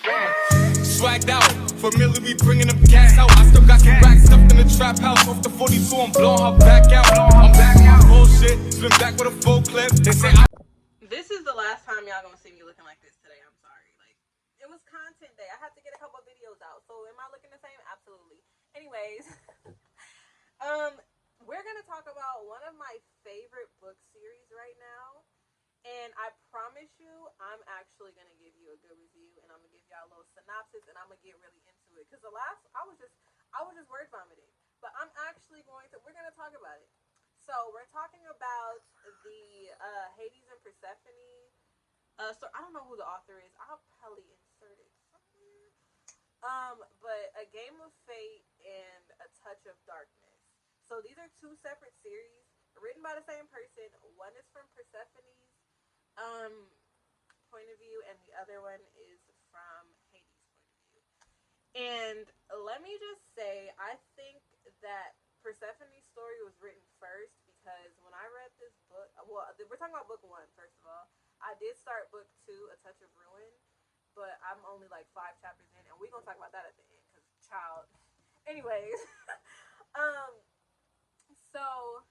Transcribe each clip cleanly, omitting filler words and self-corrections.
Swagged out, familiar, we bringing them gas out. I still got some racks stuffed in the trap house. Off the 42, I'm blowing her back out. I'm back out. Bullshit, spin back with a full clip. They say This is the last time y'all gonna see me looking like this today. I'm sorry. Like, it was content day. I had to get a couple of videos out. So am I looking the same? Absolutely. Anyways, we're gonna talk about one of my favorite book series right now. And I promise you, I'm actually going to give you a good review, and I'm going to give y'all a little synopsis, and I'm going to get really into it. Because I was just word vomiting. But we're going to talk about it. So, we're talking about the Hades and Persephone. So, I don't know who the author is. I'll probably insert it somewhere. But A Game of Fate and A Touch of Darkness. So, these are two separate series written by the same person. One is from Persephone's point of view, and the other one is from Hades' point of view. And let me just say, I think that Persephone's story was written first, because when I read this book, well, we're talking about book 1, first of all. I did start book 2, A Touch of Ruin, but I'm only like 5 chapters in, and we're gonna talk about that at the end, because child. Anyways, so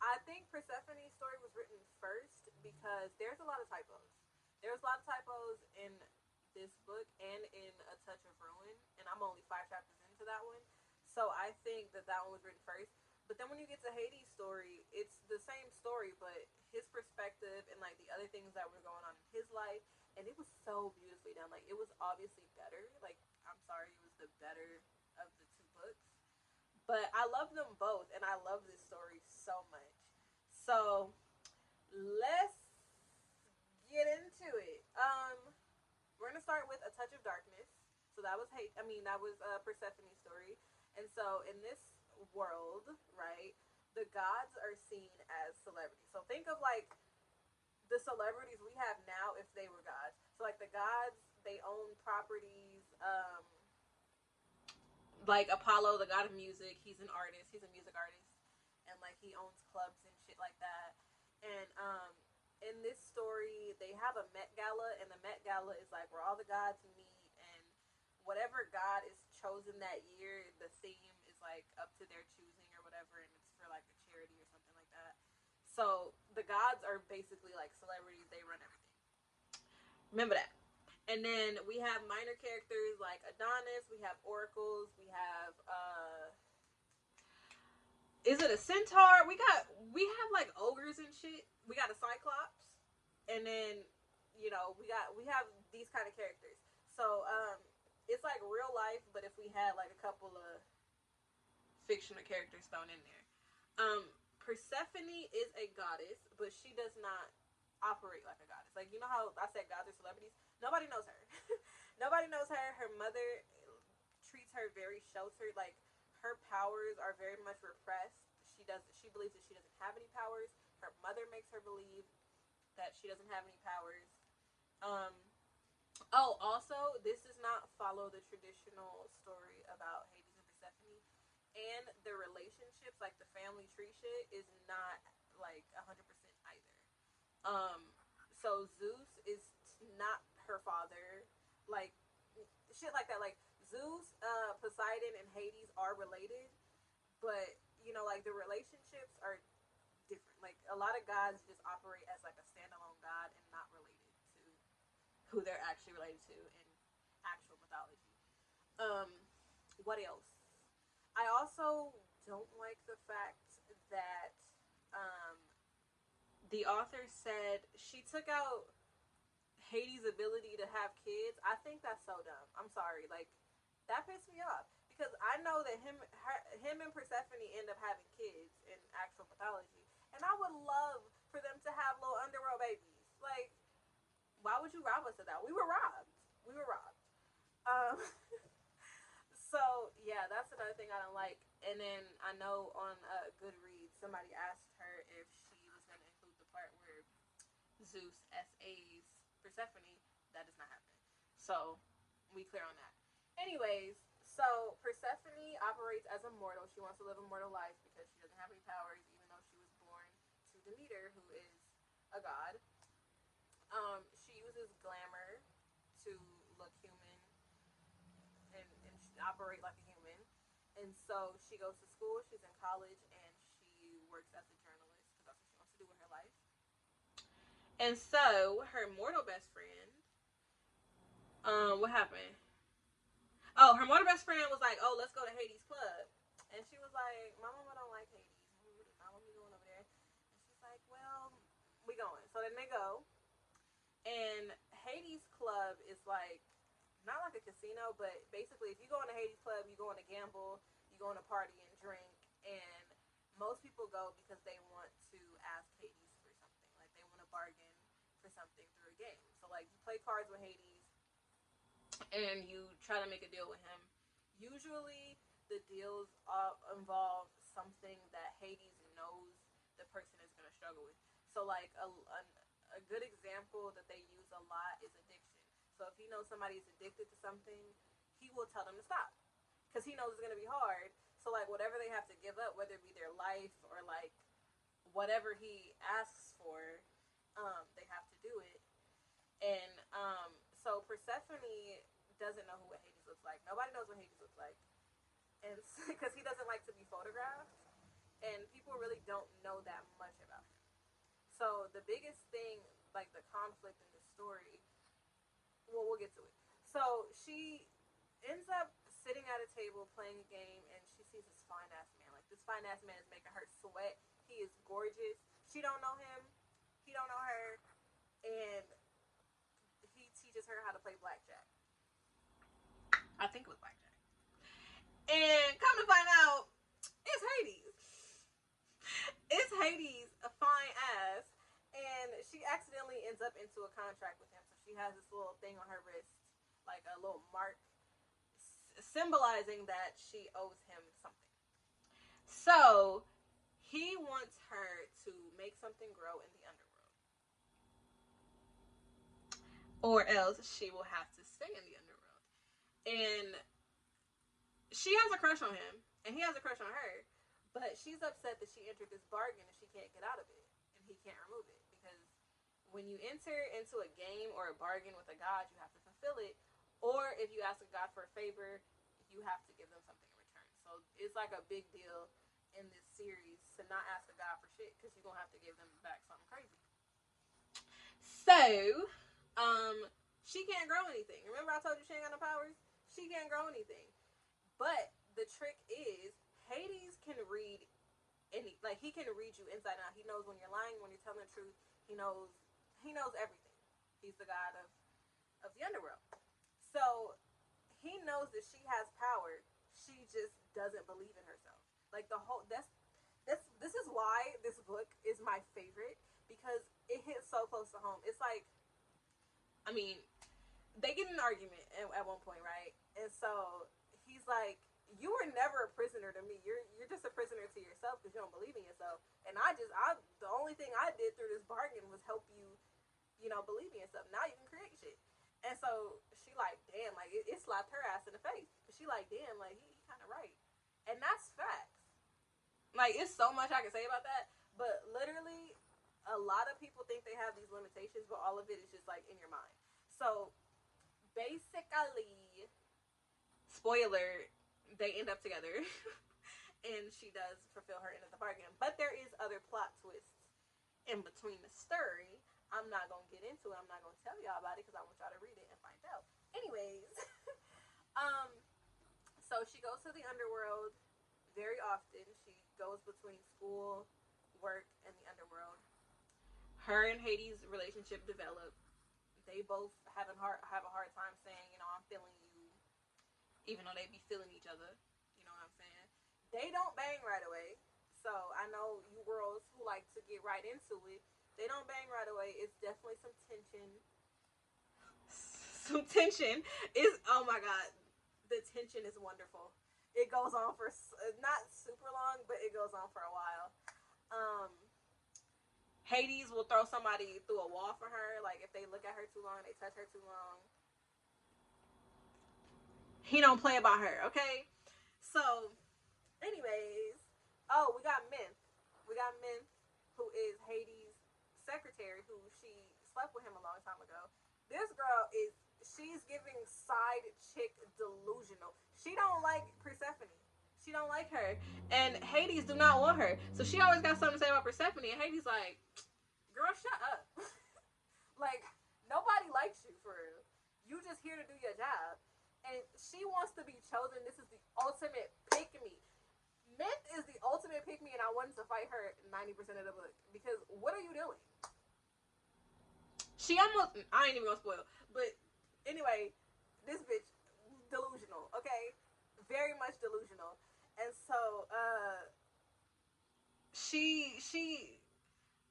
I think Persephone's story was written first because there's a lot of typos. There's a lot of typos in this book and in A Touch of Ruin, and I'm only 5 chapters into that one. So I think that one was written first. But then when you get to Hades' story, it's the same story, but his perspective and like the other things that were going on in his life, and it was so beautifully done. Like, it was obviously better. Like, I'm sorry, it was the better of the 2 books. But I love them both, and I love this story so much. So let's get into it. We're gonna start with A Touch of Darkness. So that was Persephone's story. And so in this world, right, the gods are seen as celebrities. So think of like the celebrities we have now if they were gods. So like the gods, they own properties. Like Apollo, the god of music, he's an artist. He's a music artist. And like he owns clubs and shit like that. And in this story, they have a Met Gala, and the Met Gala is like where all the gods meet, and whatever god is chosen that year, the theme is like up to their choosing or whatever, and it's for like a charity or something like that. So the gods are basically like celebrities; they run everything. Remember that. And then we have minor characters like Adonis. We have oracles. We have is it a centaur? We have like ogres and shit. We got a cyclops, and then we have these kind of characters. So it's like real life, but if we had like a couple of fictional characters thrown in there. Persephone is a goddess, but she does not operate like a goddess. Like, you know how I said gods are celebrities? Nobody knows her. Nobody knows her. Her mother treats her very sheltered. Like, her powers are very much repressed. She believes that she doesn't have any powers. Her mother makes her believe that she doesn't have any powers. Also, this does not follow the traditional story about Hades and Persephone. And the relationships, like the family tree shit, is not like 100% either. So Zeus is not her father. Like, shit like that. Like, Zeus, Poseidon, and Hades are related, but like the relationships are different. Like, a lot of gods just operate as like a standalone god and not related to who they're actually related to in actual mythology. What else? I also don't like the fact that the author said she took out Hades' ability to have kids. I think that's so dumb. I'm sorry. Like, that pissed me off. Because I know that him and Persephone end up having kids in actual mythology. And I would love for them to have little underworld babies. Like, why would you rob us of that? We were robbed. So, yeah, that's another thing I don't like. And then I know on Goodreads, somebody asked her if she was going to include the part where Zeus SA's Persephone. That does not happen. So, we clear on that. Anyways, so Persephone operates as a mortal. She wants to live a mortal life because she doesn't have any powers, even though she was born to Demeter, who is a god. She uses glamour to look human operate like a human. And so she goes to school, she's in college, and she works as a journalist because that's what she wants to do with her life. And so her mortal best friend, what happened? Oh, her mortal best friend was like, "Oh, let's go to Hades Club," and she was like, "My mama don't like Hades. My mama does not want me going over there." And she's like, "Well, we going." So then they go, and Hades Club is like not like a casino, but basically, if you go in a Hades Club, you go in to gamble, you go in to party and drink, and most people go because they want to ask Hades for something, like they want to bargain for something through a game. So like you play cards with Hades, and you try to make a deal with him. Usually, the deals involve something that Hades knows the person is going to struggle with. So like a good example that they use a lot is addiction. So if he knows somebody's addicted to something, he will tell them to stop because he knows it's gonna be hard. So like whatever they have to give up, whether it be their life or like whatever he asks for, they have to do it. And so Persephone doesn't know what Hades looks like. Nobody knows what Hades looks like, and because he doesn't like to be photographed, and people really don't know that much about him. So the biggest thing, like the conflict in the story, well, we'll get to it. So she ends up sitting at a table playing a game, and she sees this fine ass man. Like this fine ass man is making her sweat. He is gorgeous. She don't know him. He don't know her, and he teaches her how to play blackjack. I think it was blackjack. And come to find out, it's Hades. It's Hades, a fine ass, and she accidentally ends up into a contract with him. So she has this little thing on her wrist, like a little mark, symbolizing that she owes him something. So he wants her to make something grow in the underworld, or else she will have to stay in the underworld. And she has a crush on him, and he has a crush on her, but she's upset that she entered this bargain and she can't get out of it, and he can't remove it, because when you enter into a game or a bargain with a god, you have to fulfill it, or if you ask a god for a favor, you have to give them something in return. So it's like a big deal in this series to not ask a god for shit, because you're going to have to give them back something crazy. So, she can't grow anything. Remember I told you she ain't got no powers? She can't grow anything. But the trick is, Hades can read he can read you inside out. He knows when you're lying, when you're telling the truth. He knows everything. He's the god of the underworld. So he knows that she has power. She just doesn't believe in herself. Like this is why this book is my favorite, because it hits so close to home. It's like, I mean, they get in an argument at one point, right? And so he's like, "You were never a prisoner to me. You're just a prisoner to yourself because you don't believe in yourself. And the only thing I did through this bargain was help you, believe in yourself. Now you can create shit." And so she like, damn, like it slapped her ass in the face. But she like, damn, like he kind of right. And that's facts. Like, it's so much I can say about that. But literally, a lot of people think they have these limitations, but all of it is just like in your mind. So basically, spoiler, they end up together. And she does fulfill her end of the bargain. But there is other plot twists in between the story. I'm not going to get into it. I'm not going to tell y'all about it because I want y'all to read it and find out. Anyways, so she goes to the underworld very often. She goes between school, work, and the underworld. Her and Hades' relationship develop. They both have a hard time saying, I'm feeling you, even though they be feeling each other. You know what I'm saying? They don't bang right away. So I know you girls who like to get right into it. They don't bang right away. It's definitely some tension. Some tension is, oh my god, the tension is wonderful. It goes on for not super long, but it goes on for a while. Hades will throw somebody through a wall for her. Like if they look at her too long, they touch her too long. He don't play about her, okay? So, anyways, we got Myth. We got Myth, who is Hades' secretary, who she slept with him a long time ago. This girl she's giving side chick delusional. She don't like Persephone. She don't like her. And Hades do not want her. So she always got something to say about Persephone. And Hades like, girl, shut up. Like, nobody likes you for real. You just here to do your job. And she wants to be chosen. This is the ultimate pick me. Myth is the ultimate pick me, and I wanted to fight her 90% of the book. Because what are you doing? She almost, I ain't even gonna spoil. But anyway, this bitch, delusional, okay? Very much delusional. And so,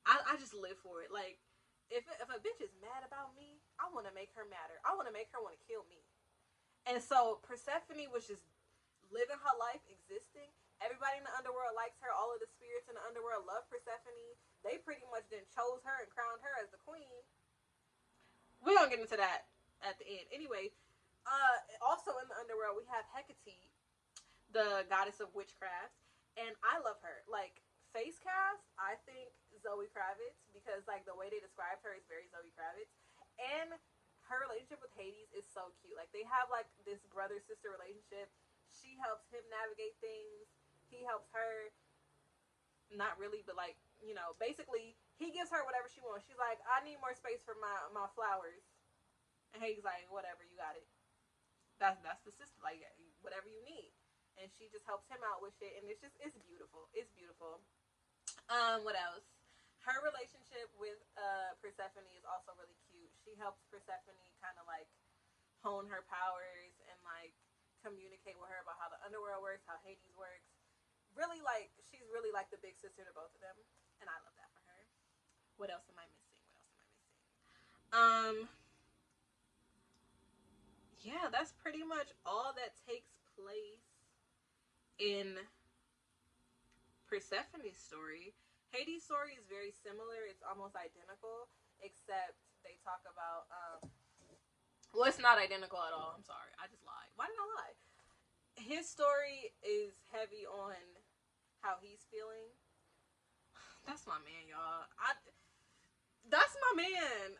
I just live for it. Like, if a bitch is mad about me, I want to make her madder. I want to make her want to kill me. And so Persephone was just living her life, existing. Everybody in the underworld likes her. All of the spirits in the underworld love Persephone. They pretty much then chose her and crowned her as the queen. We're going to get into that at the end. Anyway, also in the underworld, we have Hecate, the goddess of witchcraft. And I love her. Like, face cast, I think Zoe Kravitz, because like the way they described her is very Zoe Kravitz, and her relationship with Hades is so cute. Like, they have like this brother sister relationship. She helps him navigate things. He helps her. Not really, but like, you know, basically he gives her whatever she wants. She's like, I need more space for my flowers, and Hades like, whatever, you got it. That's the sister, like, whatever you need. And she just helps him out with shit, and it's beautiful. It's beautiful. What else? Her relationship with Persephone is also really cute. She helps Persephone kind of like hone her powers and like communicate with her about how the underworld works, how Hades works. Really, like, she's really like the big sister to both of them, and I love that for her. What else am I missing? Yeah, that's pretty much all that takes place in Persephone's story. Hades' story is very similar. It's almost identical, except they talk about, well, it's not identical at all. I'm sorry. I just lied. Why did I lie? His story is heavy on how he's feeling. That's my man, y'all. That's my man.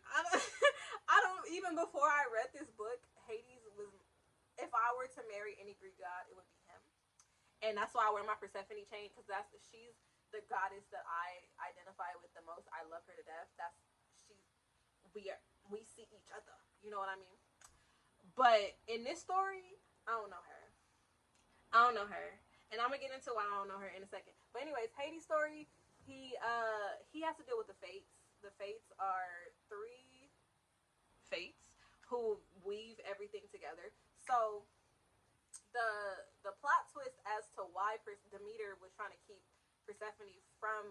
I don't, even before I read this book, Hades was, if I were to marry any Greek god, it would be him. And that's why I wear my Persephone chain, because she's the goddess that I identify with the most. I love her to death. We see each other. You know what I mean? But in this story, I don't know her. And I'm gonna get into why I don't know her in a second. But anyways, Hades' story, he has to deal with the Fates. The Fates are 3 Fates who weave everything together. So the plot twist as to why Demeter was trying to keep Persephone from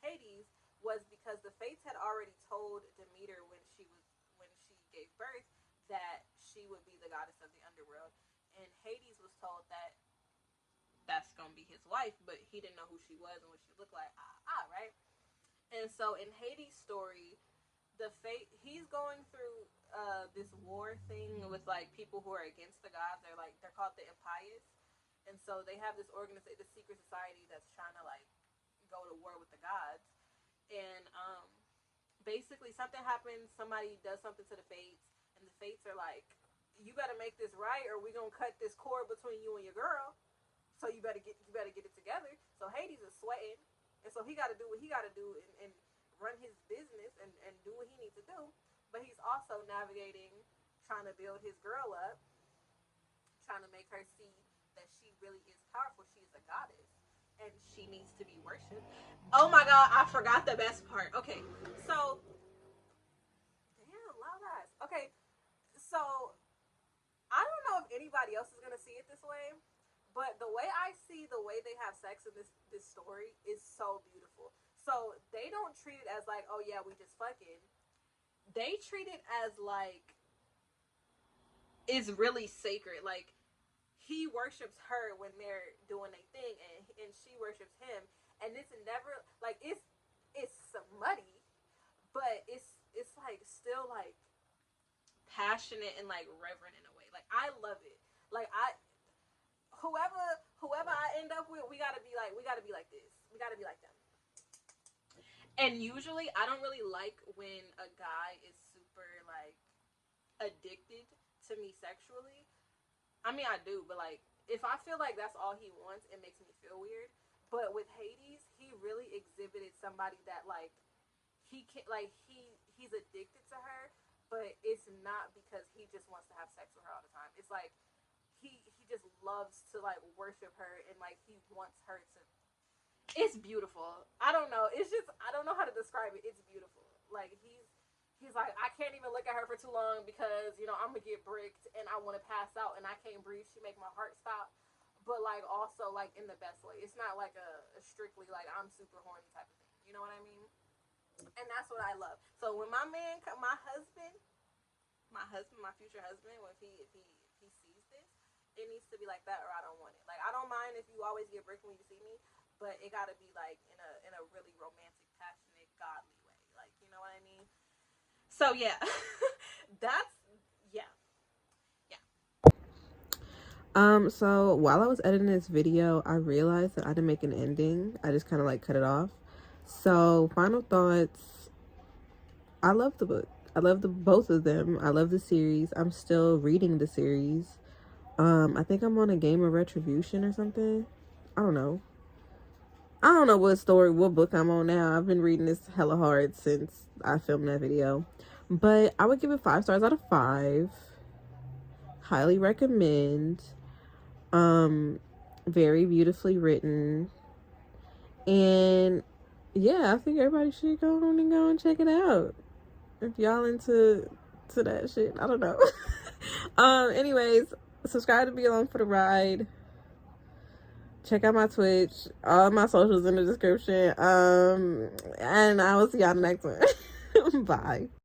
Hades was because the Fates had already told Demeter when she gave birth that she would be the goddess of the underworld, and Hades was told that that's gonna be his wife, but he didn't know who she was and what she looked like. Right? And so in Hades' story, he's going through this war thing with like people who are against the gods. They're called the Impious, and so they have this organization, this secret society that's trying to like go to war with the gods. And basically something happens. Somebody does something to the Fates, and the Fates are like, "You better make this right, or we gonna cut this cord between you and your girl. So you better get it together." So Hades is sweating, and so he got to do what he got to do and run his business and do what he needs to do. But he's also navigating, trying to build his girl up, trying to make her see that she really is powerful. She is a goddess, and she needs to be worshipped. Oh my God, I forgot the best part. Okay, so damn, loud ass. Okay, so I don't know if anybody else is gonna see it this way, but the way I see the way they have sex in this story is so beautiful. So they don't treat it as like, oh yeah, we just fucking. They treat it as like it's really sacred. Like, he worships her when they're doing a thing, and she worships him. And it's never like it's muddy, but it's like still like passionate and like reverent in a way. Like, I love it. Like, whoever I end up with, we gotta be like this. We gotta be like them. And usually, I don't really like when a guy is super like addicted to me sexually. I mean, I do, but like, if I feel like that's all he wants, it makes me feel weird. But with Hades, he really exhibited somebody that like he can like he's addicted to her, but it's not because he just wants to have sex with her all the time. It's like he just loves to like worship her and like he wants her to. It's beautiful. I don't know. It's just I don't know how to describe it. It's beautiful. Like he's like I can't even look at her for too long because you know I'm gonna get bricked and I want to pass out and I can't breathe. She make my heart stop. But like also like in the best way. It's not like a strictly like I'm super horny type of thing. You know what I mean? And that's what I love. So when my man, my future husband, when if he sees this, it needs to be like that, or I don't want it. Like I don't mind if you always get bricked when you see me, but it got to be like in a really romantic, passionate, godly way. Like you know what I mean? So yeah, that's yeah, yeah. So while I was editing this video, I realized that I didn't make an ending. I just kind of like cut it off. So final thoughts. I love the book. I love both of them. I love the series. I'm still reading the series. I think I'm on a Game of Retribution or something. I don't know. I don't know what book I'm on now. I've been reading this hella hard since I filmed that video. But I would give it 5 stars out of 5. Highly recommend. Very beautifully written. And yeah, I think everybody should go and check it out. If y'all into that shit. I don't know. Anyways, subscribe to be along for the ride. Check out my Twitch. All my socials in the description. And I will see y'all in the next one. Bye.